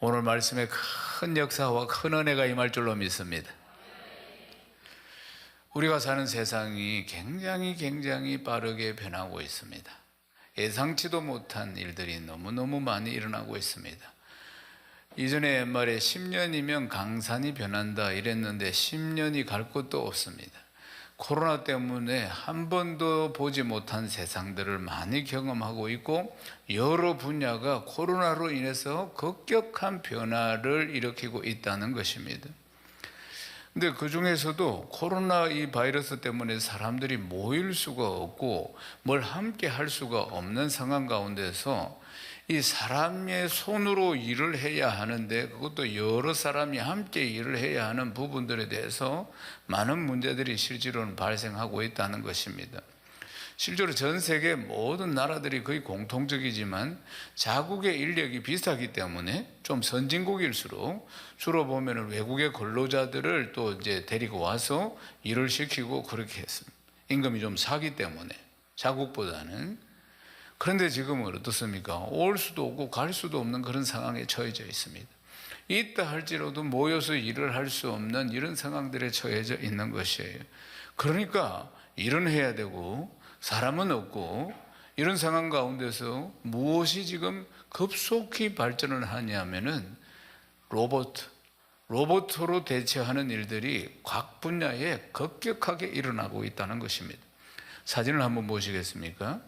오늘 말씀에 큰 역사와 큰 은혜가 임할 줄로 믿습니다. 우리가 사는 세상이 굉장히 빠르게 변하고 있습니다. 예상치도 못한 일들이 너무너무 많이 일어나고 있습니다. 이전에 옛말에 10년이면 강산이 변한다 이랬는데 10년이 갈 것도 없습니다. 코로나 때문에 한 번도 보지 못한 세상들을 많이 경험하고 있고, 여러 분야가 코로나로 인해서 급격한 변화를 일으키고 있다는 것입니다. 근데 그 중에서도 코로나 이 바이러스 때문에 사람들이 모일 수가 없고 뭘 함께 할 수가 없는 상황 가운데서 이 사람의 손으로 일을 해야 하는데, 그것도 여러 사람이 함께 일을 해야 하는 부분들에 대해서 많은 문제들이 실제로는 발생하고 있다는 것입니다. 실제로 전 세계 모든 나라들이 거의 공통적이지만 자국의 인력이 비싸기 때문에 좀 선진국일수록 주로 보면 외국의 근로자들을 또 이제 데리고 와서 일을 시키고 그렇게 했습니다. 임금이 좀 싸기 때문에 자국보다는. 그런데 지금은 어떻습니까? 올 수도 없고 갈 수도 없는 그런 상황에 처해져 있습니다. 있다 할지라도 모여서 일을 할 수 없는 이런 상황들에 처해져 있는 것이에요. 그러니까 일은 해야 되고 사람은 없고, 이런 상황 가운데서 무엇이 지금 급속히 발전을 하냐면은 로봇으로 대체하는 일들이 각 분야에 급격하게 일어나고 있다는 것입니다. 사진을 한번 보시겠습니까?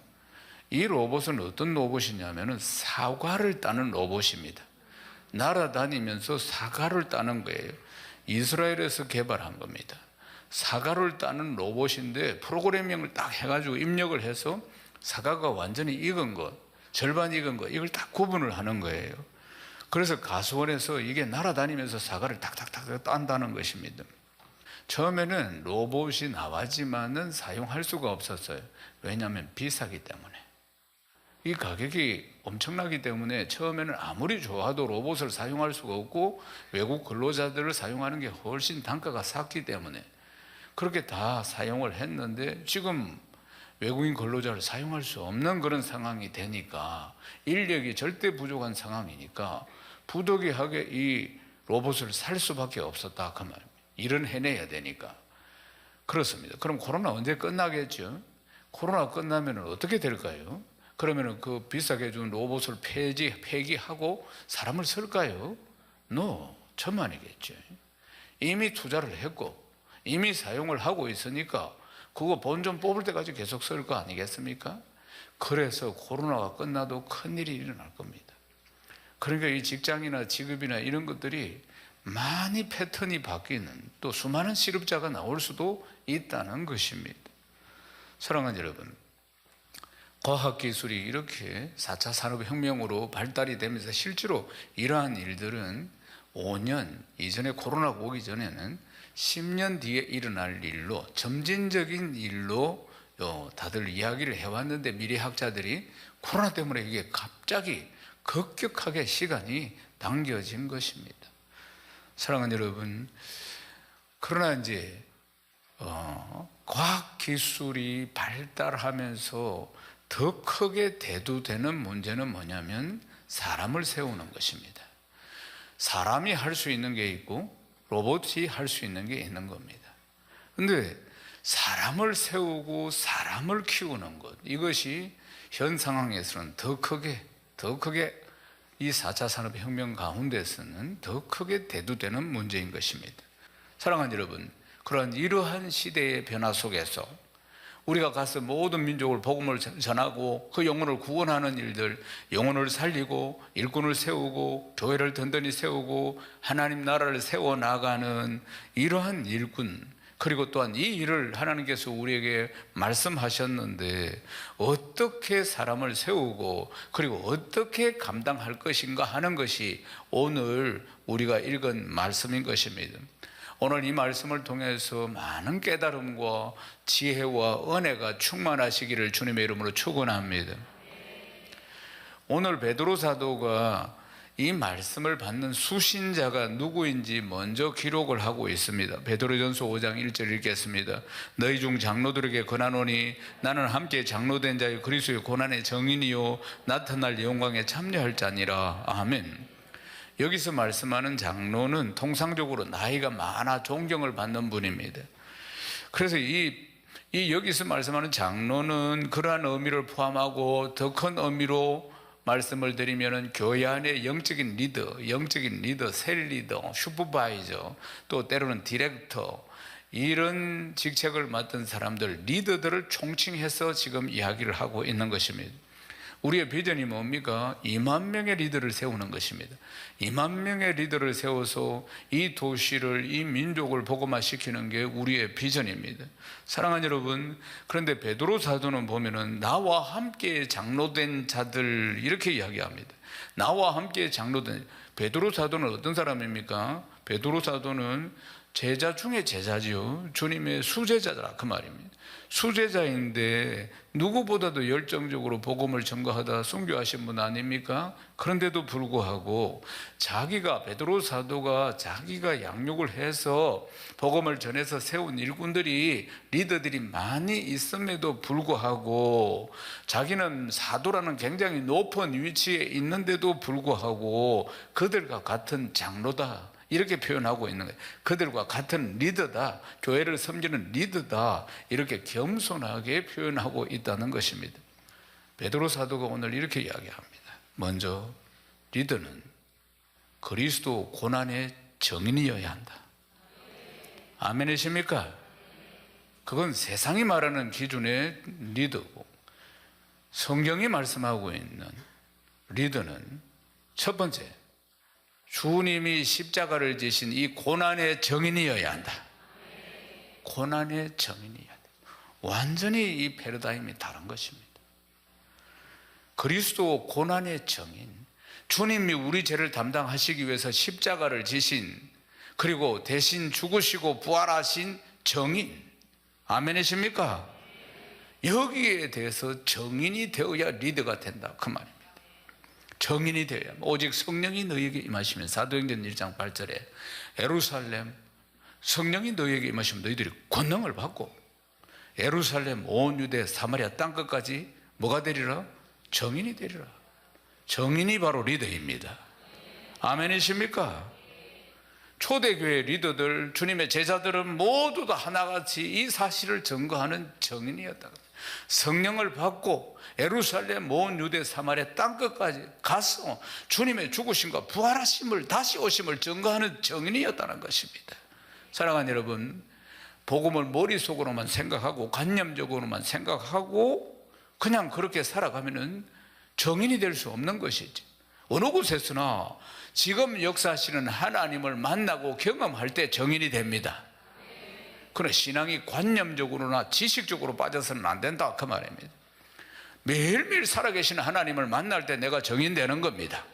이 로봇은 어떤 로봇이냐면은 사과를 따는 로봇입니다. 날아다니면서 사과를 따는 거예요. 이스라엘에서 개발한 겁니다. 사과를 따는 로봇인데 프로그래밍을 딱 해가지고 입력을 해서 사과가 완전히 익은 것, 절반 익은 것, 이걸 딱 구분을 하는 거예요. 그래서 가수원에서 이게 날아다니면서 사과를 탁탁탁 딴다는 것입니다. 처음에는 로봇이 나왔지만은 사용할 수가 없었어요. 왜냐하면 비싸기 때문에. 이 가격이 엄청나기 때문에 처음에는 아무리 좋아도 로봇을 사용할 수가 없고, 외국 근로자들을 사용하는 게 훨씬 단가가 쌌기 때문에 그렇게 다 사용을 했는데, 지금 외국인 근로자를 사용할 수 없는 그런 상황이 되니까, 인력이 절대 부족한 상황이니까 부득이하게 이 로봇을 살 수밖에 없었다 그 말입니다. 일은 해내야 되니까. 그렇습니다. 그럼 코로나 언제 끝나겠죠? 코로나 끝나면 어떻게 될까요? 그러면 그 비싸게 준 로봇을 폐기하고 사람을 쓸까요? No, 천만이겠죠. 이미 투자를 했고 이미 사용을 하고 있으니까 그거 본전 뽑을 때까지 계속 쓸 거 아니겠습니까? 그래서 코로나가 끝나도 큰일이 일어날 겁니다. 그러니까 이 직장이나 직업이나 이런 것들이 많이 패턴이 바뀌는, 또 수많은 실업자가 나올 수도 있다는 것입니다. 사랑하는 여러분, 과학기술이 이렇게 4차 산업혁명으로 발달이 되면서 실제로 이러한 일들은 5년 이전에, 코로나가 오기 전에는 10년 뒤에 일어날 일로, 점진적인 일로 다들 이야기를 해왔는데, 미래학자들이 코로나 때문에 이게 갑자기 급격하게 시간이 당겨진 것입니다. 사랑하는 여러분, 그러나 이제 과학기술이 발달하면서 더 크게 대두되는 문제는 뭐냐면 사람을 세우는 것입니다. 사람이 할 수 있는 게 있고 로봇이 할 수 있는 게 있는 겁니다. 그런데 사람을 세우고 사람을 키우는 것, 이것이 현 상황에서는 더 크게 이 4차 산업혁명 가운데서는 더 크게 대두되는 문제인 것입니다. 사랑하는 여러분, 이러한 시대의 변화 속에서 우리가 가서 모든 민족을 복음을 전하고 그 영혼을 구원하는 일들, 영혼을 살리고 일꾼을 세우고 교회를 든든히 세우고 하나님 나라를 세워나가는 이러한 일꾼, 그리고 또한 이 일을 하나님께서 우리에게 말씀하셨는데 어떻게 사람을 세우고 그리고 어떻게 감당할 것인가 하는 것이 오늘 우리가 읽은 말씀인 것입니다. 오늘 이 말씀을 통해서 많은 깨달음과 지혜와 은혜가 충만하시기를 주님의 이름으로 축원합니다. 오늘 베드로 사도가 이 말씀을 받는 수신자가 누구인지 먼저 기록을 하고 있습니다. 베드로전서 5장 1절 읽겠습니다. 너희 중 장로들에게 권하노니 나는 함께 장로된 자의 그리스도의 고난의 정인이요 나타날 영광에 참여할 자니라. 아멘. 여기서 말씀하는 장로는 통상적으로 나이가 많아 존경을 받는 분입니다. 그래서 여기서 말씀하는 장로는 그러한 의미를 포함하고 더 큰 의미로 말씀을 드리면은 교회 안에 영적인 리더, 셀 리더, 슈퍼바이저, 또 때로는 디렉터, 이런 직책을 맡은 사람들, 리더들을 총칭해서 지금 이야기를 하고 있는 것입니다. 우리의 비전이 뭡니까? 2만 명의 리더를 세우는 것입니다. 2만 명의 리더를 세워서 이 도시를, 이 민족을 복음화시키는 게 우리의 비전입니다. 사랑하는 여러분, 그런데 베드로 사도는 보면은 나와 함께 장로된 자들 이렇게 이야기합니다. 나와 함께 장로된, 베드로 사도는 어떤 사람입니까? 베드로 사도는 제자 중에 제자지요. 주님의 수제자라 그 말입니다. 수제자인데 누구보다도 열정적으로 복음을 전거하다 순교하신 분 아닙니까? 그런데도 불구하고 베드로 사도가 자기가 양육을 해서 복음을 전해서 세운 일꾼들이, 리더들이 많이 있음에도 불구하고 자기는 사도라는 굉장히 높은 위치에 있는데도 불구하고 그들과 같은 장로다 이렇게 표현하고 있는 거예요. 그들과 같은 리더다, 교회를 섬기는 리더다, 이렇게 겸손하게 표현하고 있다는 것입니다. 베드로 사도가 오늘 이렇게 이야기합니다. 먼저 리더는 그리스도 고난의 정인이어야 한다. 아멘이십니까? 그건 세상이 말하는 기준의 리더고, 성경이 말씀하고 있는 리더는 첫 번째, 주님이 십자가를 지신 이 고난의 정인이어야 한다. 고난의 정인이어야 한다. 완전히 이 패러다임이 다른 것입니다. 그리스도 고난의 정인, 주님이 우리 죄를 담당하시기 위해서 십자가를 지신, 그리고 대신 죽으시고 부활하신 정인, 아멘이십니까? 여기에 대해서 정인이 되어야 리더가 된다 그 말입니다. 정인이 되어야, 오직 성령이 너희에게 임하시면, 사도행전 1장 8절에 예루살렘, 성령이 너희에게 임하시면 너희들이 권능을 받고 예루살렘, 온 유대, 사마리아 땅끝까지 뭐가 되리라? 정인이 되리라. 정인이 바로 리더입니다. 아멘이십니까? 초대교회 리더들, 주님의 제자들은 모두 다 하나같이 이 사실을 증거하는 정인이었다. 성령을 받고 예루살렘, 온 유대, 사마리아 땅끝까지 가서 주님의 죽으심과 부활하심을, 다시 오심을 증거하는 정인이었다는 것입니다. 사랑하는 여러분, 복음을 머릿속으로만 생각하고 관념적으로만 생각하고 그냥 그렇게 살아가면은 정인이 될 수 없는 것이지. 어느 곳에서나 지금 역사하시는 하나님을 만나고 경험할 때 정인이 됩니다. 그러나 신앙이 관념적으로나 지식적으로 빠져서는 안 된다 그 말입니다. 매일매일 살아계시는 하나님을 만날 때 내가 정인되는 겁니다.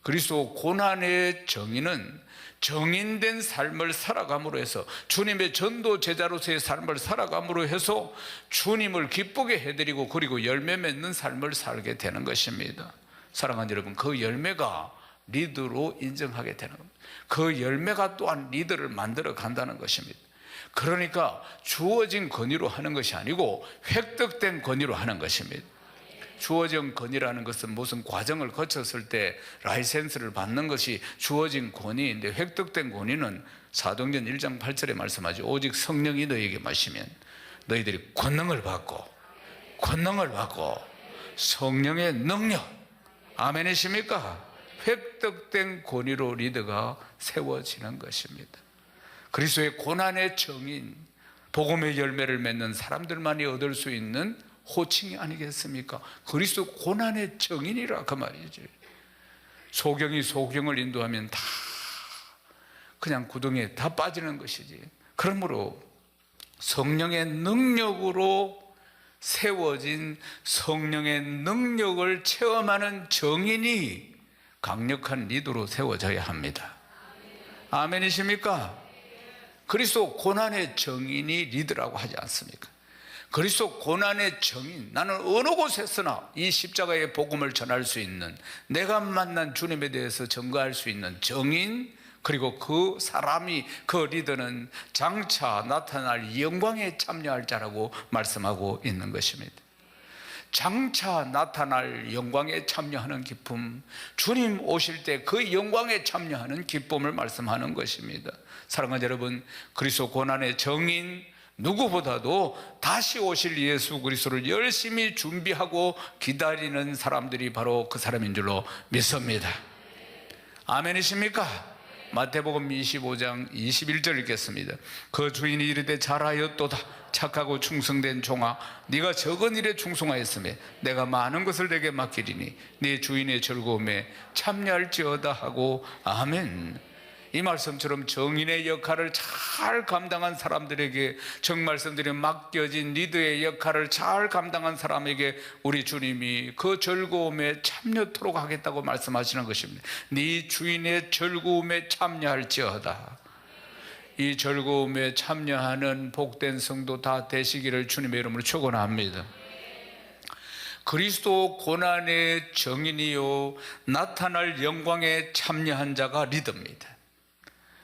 그리스도 고난의 정인은 정인된 삶을 살아감으로 해서, 주님의 전도 제자로서의 삶을 살아감으로 해서 주님을 기쁘게 해드리고 그리고 열매 맺는 삶을 살게 되는 것입니다. 사랑하는 여러분, 그 열매가 리더로 인정하게 되는 겁니다. 그 열매가 또한 리더를 만들어 간다는 것입니다. 그러니까 주어진 권위로 하는 것이 아니고 획득된 권위로 하는 것입니다. 주어진 권위라는 것은 무슨 과정을 거쳤을 때 라이센스를 받는 것이 주어진 권위인데, 획득된 권위는 사도행전 1장 8절에 말씀하죠. 오직 성령이 너희에게 마시면 너희들이 권능을 받고 성령의 능력, 아멘이십니까? 획득된 권위로 리더가 세워지는 것입니다. 그리스도의 고난의 정인, 복음의 열매를 맺는 사람들만이 얻을 수 있는 호칭이 아니겠습니까? 그리스도 고난의 정인이라 그 말이죠. 소경이 소경을 인도하면 다 그냥 구덩이에 다 빠지는 것이지. 그러므로 성령의 능력으로 세워진, 성령의 능력을 체험하는 정인이 강력한 리더로 세워져야 합니다. 아멘이십니까? 그리스도 고난의 정인이 리더라고 하지 않습니까? 그리스도 고난의 정인, 나는 어느 곳에서나 이 십자가의 복음을 전할 수 있는, 내가 만난 주님에 대해서 증거할 수 있는 정인, 그리고 그 사람이, 그 리더는 장차 나타날 영광에 참여할 자라고 말씀하고 있는 것입니다. 장차 나타날 영광에 참여하는 기쁨, 주님 오실 때 그 영광에 참여하는 기쁨을 말씀하는 것입니다. 사랑하는 여러분, 그리스도 고난의 정인 누구보다도 다시 오실 예수 그리스도를 열심히 준비하고 기다리는 사람들이 바로 그 사람인 줄로 믿습니다. 아멘이십니까? 마태복음 25장 21절 읽겠습니다. 그 주인이 이르되 잘하였도다 착하고 충성된 종아, 네가 적은 일에 충성하였으며 내가 많은 것을 내게 맡기리니 네 주인의 즐거움에 참여할지어다 하고 아멘. 이 말씀처럼 정인의 역할을 잘 감당한 사람들에게, 정말씀드린 맡겨진 리더의 역할을 잘 감당한 사람에게 우리 주님이 그 즐거움에 참여토록 하겠다고 말씀하시는 것입니다. 네 주인의 즐거움에 참여할지어다. 이 즐거움에 참여하는 복된 성도 다 되시기를 주님의 이름으로 축원합니다. 그리스도 고난의 정인이요 나타날 영광에 참여한 자가 리더입니다.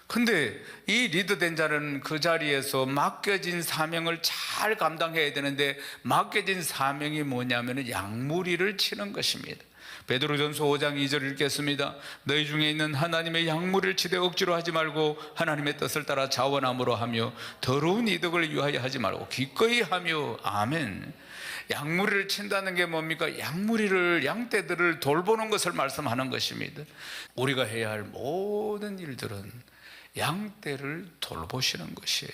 근데 이 리더된 자는 그 자리에서 맡겨진 사명을 잘 감당해야 되는데, 맡겨진 사명이 뭐냐면 양무리를 치는 것입니다. 베드로전서 5장 2절 읽겠습니다. 너희 중에 있는 하나님의 양무리를 치되 억지로 하지 말고 하나님의 뜻을 따라 자원함으로 하며 더러운 이득을 위하여 하지 말고 기꺼이 하며 아멘. 양무리를 친다는 게 뭡니까? 양떼들을 돌보는 것을 말씀하는 것입니다. 우리가 해야 할 모든 일들은 양떼를 돌보시는 것이에요.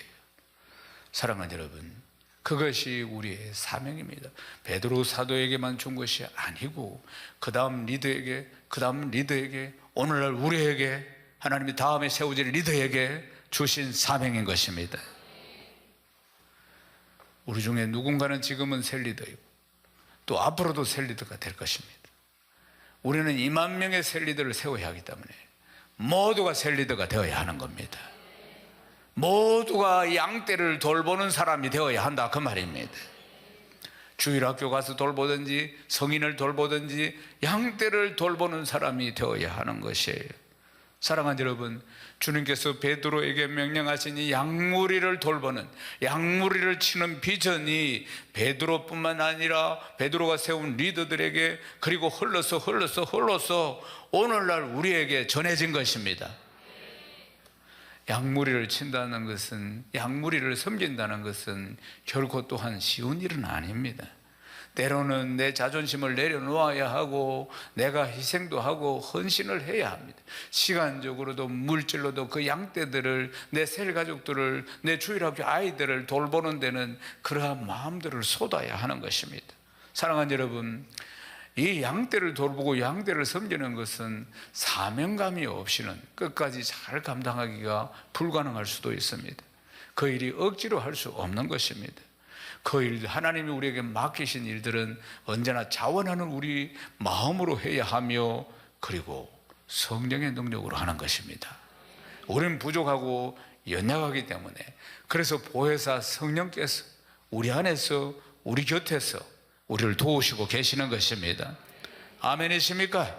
사랑하는 여러분, 그것이 우리의 사명입니다. 베드로 사도에게만 준 것이 아니고 그 다음 리더에게, 오늘날 우리에게, 하나님이 다음에 세워질 리더에게 주신 사명인 것입니다. 우리 중에 누군가는 지금은 새 리더이고 또 앞으로도 새 리더가 될 것입니다. 우리는 2만 명의 새 리더를 세워야 하기 때문에 모두가 새 리더가 되어야 하는 겁니다. 모두가 양떼를 돌보는 사람이 되어야 한다, 그 말입니다. 주일학교 가서 돌보든지 성인을 돌보든지 양떼를 돌보는 사람이 되어야 하는 것이에요. 사랑하는 여러분, 주님께서 베드로에게 명령하시니 양무리를 돌보는, 양무리를 치는 비전이 베드로뿐만 아니라 베드로가 세운 리더들에게, 그리고 흘러서 오늘날 우리에게 전해진 것입니다. 양무리를 친다는 것은, 양무리를 섬긴다는 것은 결코 또한 쉬운 일은 아닙니다. 때로는 내 자존심을 내려놓아야 하고 내가 희생도 하고 헌신을 해야 합니다. 시간적으로도 물질로도 그 양떼들을, 내 셀가족들을, 내 주일학교 아이들을 돌보는 데는 그러한 마음들을 쏟아야 하는 것입니다. 사랑하는 여러분, 이 양떼를 돌보고 양떼를 섬기는 것은 사명감이 없이는 끝까지 잘 감당하기가 불가능할 수도 있습니다. 그 일이 억지로 할 수 없는 것입니다. 그 일, 하나님이 우리에게 맡기신 일들은 언제나 자원하는 우리 마음으로 해야 하며, 그리고 성령의 능력으로 하는 것입니다. 우리는 부족하고 연약하기 때문에, 그래서 보혜사 성령께서 우리 안에서, 우리 곁에서 우리를 도우시고 계시는 것입니다. 아멘이십니까?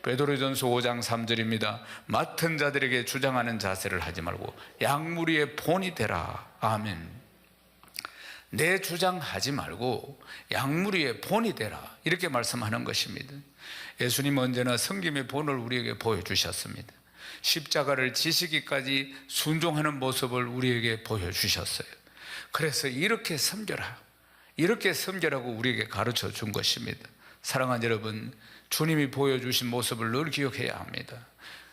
베드로전서 5장 3절입니다. 맡은 자들에게 주장하는 자세를 하지 말고 양무리의 본이 되라. 아멘. 내 주장하지 말고 양무리의 본이 되라, 이렇게 말씀하는 것입니다. 예수님은 언제나 섬김의 본을 우리에게 보여주셨습니다. 십자가를 지시기까지 순종하는 모습을 우리에게 보여주셨어요. 그래서 이렇게 섬겨라, 이렇게 섬겨라고 우리에게 가르쳐 준 것입니다. 사랑하는 여러분, 주님이 보여주신 모습을 늘 기억해야 합니다.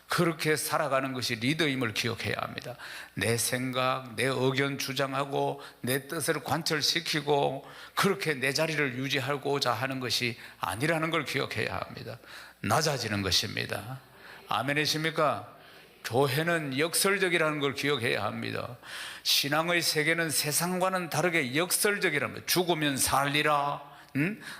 그렇게 살아가는 것이 리더임을 기억해야 합니다. 내 생각, 내 의견 주장하고 내 뜻을 관철시키고 그렇게 내 자리를 유지하고자 하는 것이 아니라는 걸 기억해야 합니다. 낮아지는 것입니다. 아멘이십니까? 교회는 역설적이라는 걸 기억해야 합니다. 신앙의 세계는 세상과는 다르게 역설적이랍니다. 죽으면 살리라,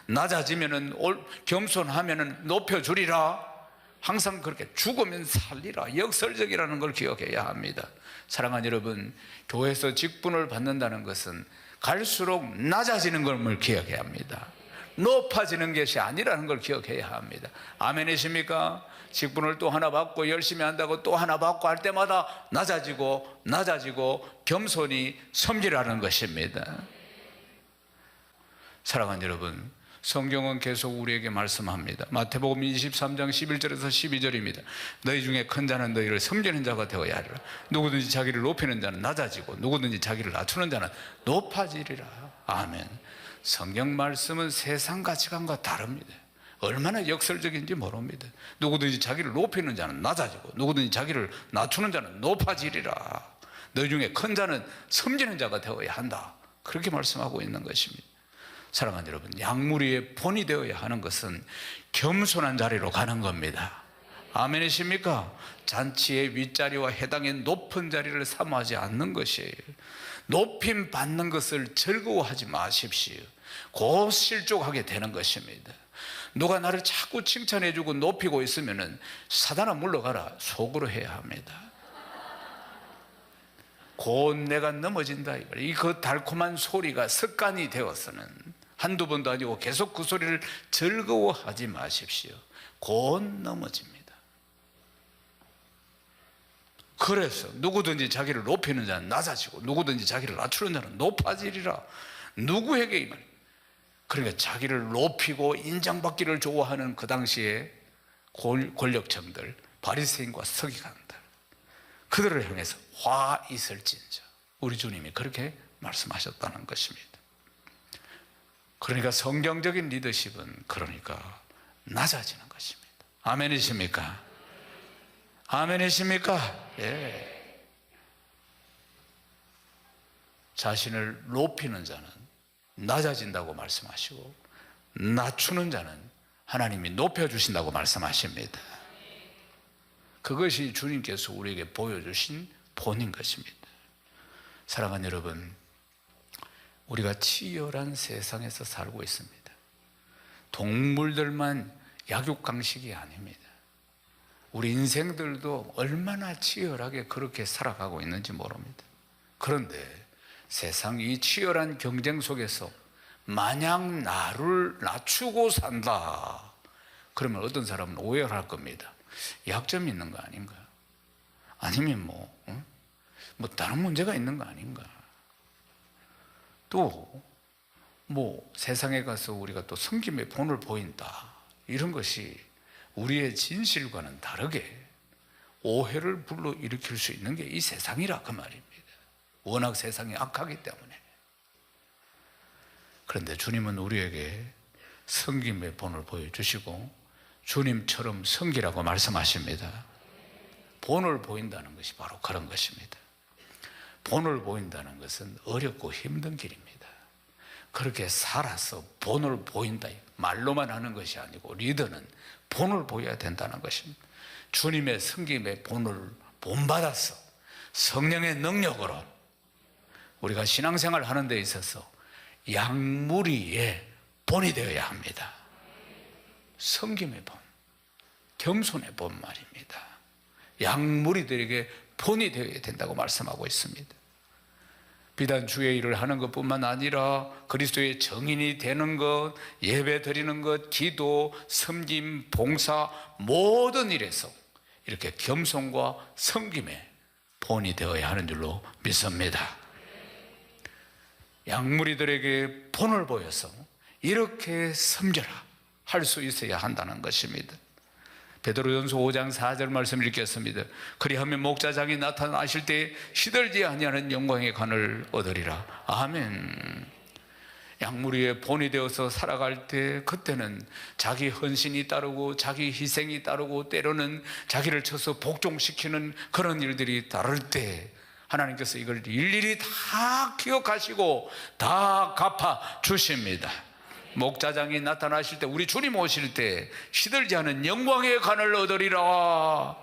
낮아지면 겸손하면 높여주리라, 항상 그렇게 죽으면 살리라, 역설적이라는 걸 기억해야 합니다. 사랑하는 여러분, 교회에서 직분을 받는다는 것은 갈수록 낮아지는 걸 기억해야 합니다. 높아지는 것이 아니라는 걸 기억해야 합니다. 아멘이십니까? 직분을 또 하나 받고 열심히 한다고 또 하나 받고 할 때마다 낮아지고 겸손히 섬기라는 것입니다. 사랑하는 여러분, 성경은 계속 우리에게 말씀합니다. 마태복음 23장 11절에서 12절입니다. 너희 중에 큰 자는 너희를 섬기는 자가 되어야 하리라. 누구든지 자기를 높이는 자는 낮아지고 누구든지 자기를 낮추는 자는 높아지리라. 아멘. 성경 말씀은 세상 가치관과 다릅니다. 얼마나 역설적인지 모릅니다. 누구든지 자기를 높이는 자는 낮아지고 누구든지 자기를 낮추는 자는 높아지리라. 너희 중에 큰 자는 섬기는 자가 되어야 한다. 그렇게 말씀하고 있는 것입니다. 사랑하는 여러분, 양무리의 본이 되어야 하는 것은 겸손한 자리로 가는 겁니다. 아멘이십니까? 잔치의 윗자리와 해당의 높은 자리를 사모하지 않는 것이에요. 높임 받는 것을 즐거워하지 마십시오. 곧 실족하게 되는 것입니다. 누가 나를 자꾸 칭찬해주고 높이고 있으면 사단아 물러가라 속으로 해야 합니다. 곧 내가 넘어진다. 이 그 달콤한 소리가 습관이 되어서는 한두 번도 아니고 계속 그 소리를 즐거워하지 마십시오. 곧 넘어집니다. 그래서 누구든지 자기를 높이는 자는 낮아지고 누구든지 자기를 낮추는 자는 높아지리라. 누구에게 이 말? 그러니까 자기를 높이고 인정받기를 좋아하는 그 당시에 권력층들, 바리새인과 서기관들, 그들을 향해서 화 있을진저. 우리 주님이 그렇게 말씀하셨다는 것입니다. 그러니까 성경적인 리더십은 그러니까 낮아지는 것입니다. 아멘이십니까? 아멘이십니까? 예. 자신을 높이는 자는 낮아진다고 말씀하시고 낮추는 자는 하나님이 높여주신다고 말씀하십니다. 그것이 주님께서 우리에게 보여주신 본인 것입니다. 사랑하는 여러분, 우리가 치열한 세상에서 살고 있습니다. 동물들만 약육강식이 아닙니다. 우리 인생들도 얼마나 치열하게 그렇게 살아가고 있는지 모릅니다. 그런데 세상 이 치열한 경쟁 속에서 마냥 나를 낮추고 산다. 그러면 어떤 사람은 오해를 할 겁니다. 약점이 있는 거 아닌가? 아니면 뭐 다른 문제가 있는 거 아닌가? 또 세상에 가서 우리가 또 섬김의 본을 보인다. 이런 것이 우리의 진실과는 다르게 오해를 불러일으킬 수 있는 게 이 세상이라 그 말입니다. 워낙 세상이 악하기 때문에. 그런데 주님은 우리에게 섬김의 본을 보여주시고 주님처럼 섬기라고 말씀하십니다. 본을 보인다는 것이 바로 그런 것입니다. 본을 보인다는 것은 어렵고 힘든 길입니다. 그렇게 살아서 본을 보인다, 말로만 하는 것이 아니고 리더는 본을 보여야 된다는 것입니다. 주님의 섬김의 본을 본받아서 성령의 능력으로 우리가 신앙생활을 하는 데 있어서 양무리의 본이 되어야 합니다. 섬김의 본, 겸손의 본 말입니다. 양무리들에게 본이 되어야 된다고 말씀하고 있습니다. 비단 주의 일을 하는 것뿐만 아니라 그리스도의 정인이 되는 것, 예배 드리는 것, 기도, 섬김, 봉사, 모든 일에서 이렇게 겸손과 섬김의 본이 되어야 하는 줄로 믿습니다. 양무리들에게 본을 보여서 이렇게 섬겨라 할 수 있어야 한다는 것입니다. 베드로전서 5장 4절 말씀 읽겠습니다. 그리하면 목자장이 나타나실 때 시들지 아니하는 영광의 관을 얻으리라. 아멘. 양무리의 본이 되어서 살아갈 때 그때는 자기 헌신이 따르고 자기 희생이 따르고 때로는 자기를 쳐서 복종시키는 그런 일들이 따를 때 하나님께서 이걸 일일이 다 기억하시고 다 갚아 주십니다. 목자장이 나타나실 때, 우리 주님 오실 때 시들지 않은 영광의 관을 얻으리라.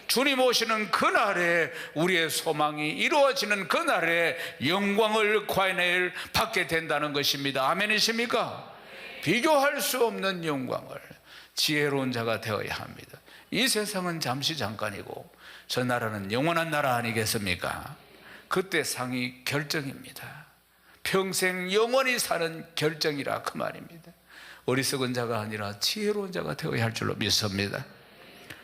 주님 오시는 그날에 우리의 소망이 이루어지는 그날에 영광을 관을 받게 된다는 것입니다. 아멘이십니까? 비교할 수 없는 영광을, 지혜로운 자가 되어야 합니다. 이 세상은 잠시 잠깐이고 저 나라는 영원한 나라 아니겠습니까? 그때 상이 결정입니다. 평생 영원히 사는 결정이라 그 말입니다. 어리석은 자가 아니라 지혜로운 자가 되어야 할 줄로 믿습니다.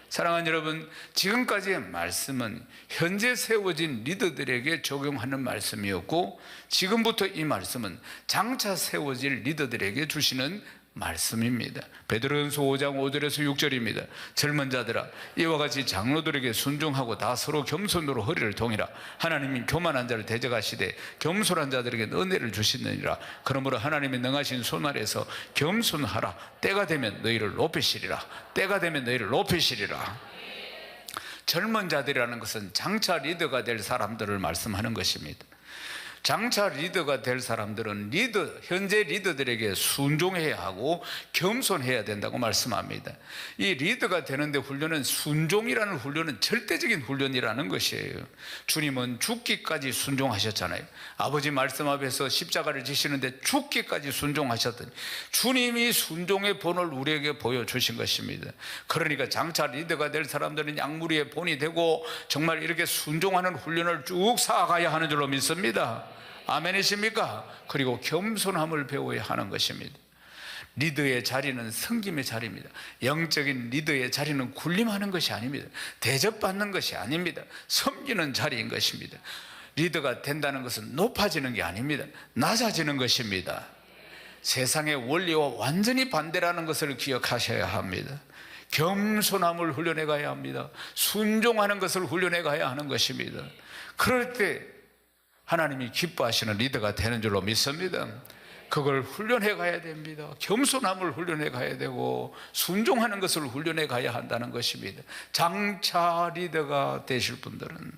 사랑하는 여러분, 지금까지의 말씀은 현재 세워진 리더들에게 적용하는 말씀이었고 지금부터 이 말씀은 장차 세워질 리더들에게 주시는 말씀입니다. 베드로전서 5장 5절에서 6절입니다. 젊은 자들아, 이와 같이 장로들에게 순종하고 다 서로 겸손으로 허리를 동이라. 하나님이 교만한 자를 대적하시되 겸손한 자들에게 은혜를 주시느니라. 그러므로 하나님의 능하신 손 아래에서 겸손하라. 때가 되면 너희를 높이시리라. 때가 되면 너희를 높이시리라. 젊은 자들이라는 것은 장차 리더가 될 사람들을 말씀하는 것입니다. 장차 리더가 될 사람들은 현재 리더들에게 순종해야 하고 겸손해야 된다고 말씀합니다. 이 리더가 되는데 훈련은, 순종이라는 훈련은 절대적인 훈련이라는 것이에요. 주님은 죽기까지 순종하셨잖아요. 아버지 말씀 앞에서 십자가를 지시는데 죽기까지 순종하셨더니 주님이 순종의 본을 우리에게 보여주신 것입니다. 그러니까 장차 리더가 될 사람들은 양무리의 본이 되고 정말 이렇게 순종하는 훈련을 쭉 쌓아가야 하는 줄로 믿습니다. 아멘이십니까? 그리고 겸손함을 배워야 하는 것입니다. 리더의 자리는 섬김의 자리입니다. 영적인 리더의 자리는 군림하는 것이 아닙니다. 대접받는 것이 아닙니다. 섬기는 자리인 것입니다. 리더가 된다는 것은 높아지는 게 아닙니다. 낮아지는 것입니다. 세상의 원리와 완전히 반대라는 것을 기억하셔야 합니다. 겸손함을 훈련해 가야 합니다. 순종하는 것을 훈련해 가야 하는 것입니다. 그럴 때 하나님이 기뻐하시는 리더가 되는 줄로 믿습니다. 그걸 훈련해 가야 됩니다. 겸손함을 훈련해 가야 되고 순종하는 것을 훈련해 가야 한다는 것입니다. 장차 리더가 되실 분들은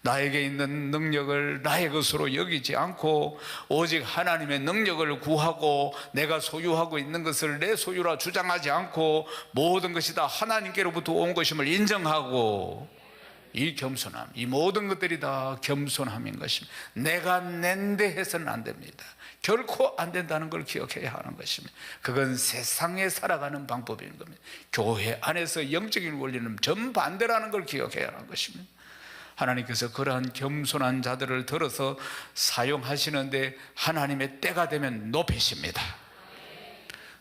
나에게 있는 능력을 나의 것으로 여기지 않고 오직 하나님의 능력을 구하고 내가 소유하고 있는 것을 내 소유라 주장하지 않고 모든 것이 다 하나님께로부터 온 것임을 인정하고, 이 겸손함, 이 모든 것들이 다 겸손함인 것입니다. 내가 낸데 해서는 안 됩니다. 결코 안 된다는 걸 기억해야 하는 것입니다. 그건 세상에 살아가는 방법인 겁니다. 교회 안에서 영적인 원리는 정반대라는 걸 기억해야 하는 것입니다. 하나님께서 그러한 겸손한 자들을 들어서 사용하시는데 하나님의 때가 되면 높이십니다.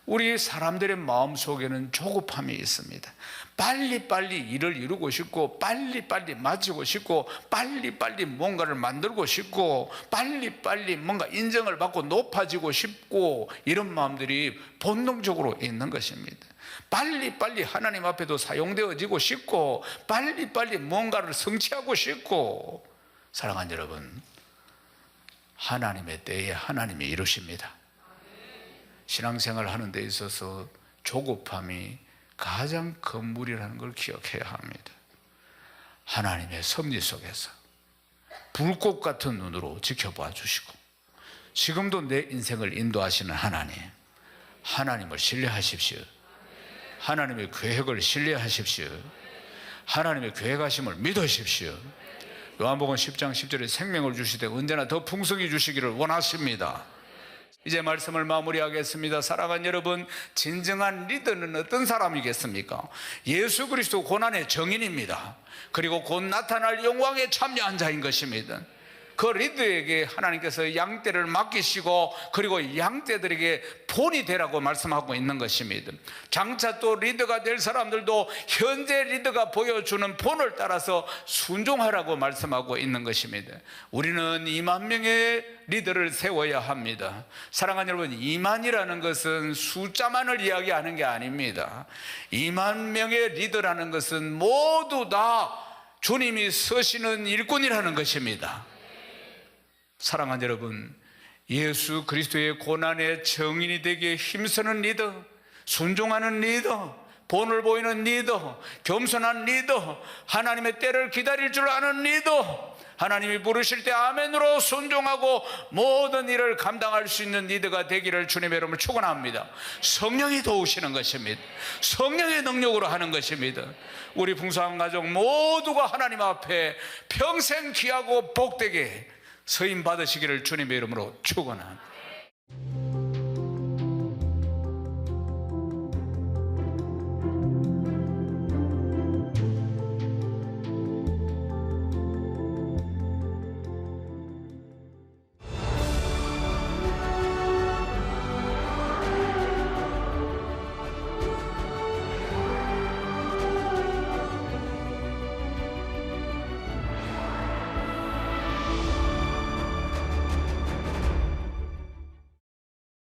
우리 사람들의 마음속에는 조급함이 있습니다. 빨리빨리 일을 이루고 싶고 빨리빨리 마치고 싶고 빨리빨리 뭔가를 만들고 싶고 빨리빨리 뭔가 인정을 받고 높아지고 싶고, 이런 마음들이 본능적으로 있는 것입니다. 빨리빨리 하나님 앞에도 사용되어지고 싶고 빨리빨리 뭔가를 성취하고 싶고. 사랑하는 여러분, 하나님의 때에 하나님이 이루십니다. 신앙생활을 하는 데 있어서 조급함이 가장 큰 무리라는 걸 기억해야 합니다. 하나님의 섭리 속에서 불꽃 같은 눈으로 지켜봐 주시고 지금도 내 인생을 인도하시는 하나님을 신뢰하십시오. 하나님의 계획을 신뢰하십시오. 하나님의 계획하심을 믿으십시오. 요한복음 10장 10절에 생명을 주시되 언제나 더 풍성히 주시기를 원하십니다. 이제 말씀을 마무리하겠습니다. 사랑하는 여러분, 진정한 리더는 어떤 사람이겠습니까? 예수 그리스도 고난의 정인입니다. 그리고 곧 나타날 영광에 참여한 자인 것입니다. 그 리더에게 하나님께서 양떼를 맡기시고 그리고 양떼들에게 본이 되라고 말씀하고 있는 것입니다. 장차 또 리더가 될 사람들도 현재 리더가 보여주는 본을 따라서 순종하라고 말씀하고 있는 것입니다. 우리는 2만 명의 리더를 세워야 합니다. 사랑하는 여러분, 2만이라는 것은 숫자만을 이야기하는 게 아닙니다. 2만 명의 리더라는 것은 모두 다 주님이 서시는 일꾼이라는 것입니다. 사랑하는 여러분, 예수 그리스도의 고난의 정인이 되기에 힘쓰는 리더, 순종하는 리더, 본을 보이는 리더, 겸손한 리더, 하나님의 때를 기다릴 줄 아는 리더, 하나님이 부르실 때 아멘으로 순종하고 모든 일을 감당할 수 있는 리더가 되기를 주님의 이름으로 축원합니다. 성령이 도우시는 것입니다. 성령의 능력으로 하는 것입니다. 우리 풍성한 가족 모두가 하나님 앞에 평생 귀하고 복되게 서임 받으시기를 주님의 이름으로 축원합니다.